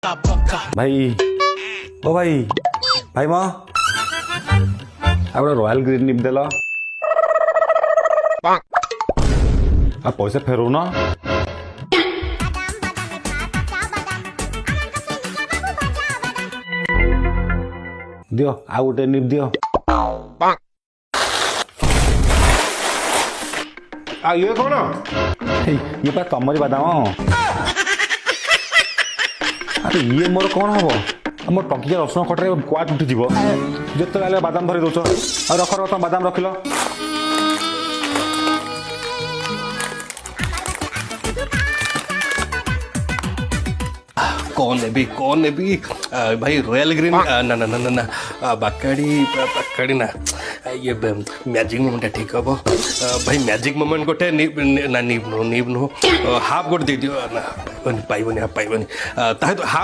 भाई ओ भाई भाई माँ आप रॉयल ग्रीन निप देला आप पैसा फेरो ना दियो आ गोटे निप दियो आ ये कौन ये पा तमरी बादाम अरे ये मोर कौन हम मोर टंकिया रसुण खटरे क्वाट उठी जीव जिते बादाम धरी दौच और रख रख बादाम रखिल कौन नेबी भाई रॉयल ग्रीन ना ना ना ना ना बाकाड़ी ना ये मैजिक मोमेंट ठीक हम भाई मैजिक मोमेंट गोटे ना निब नु हाफ गोटे दे दियो ना पाइबनी हाफ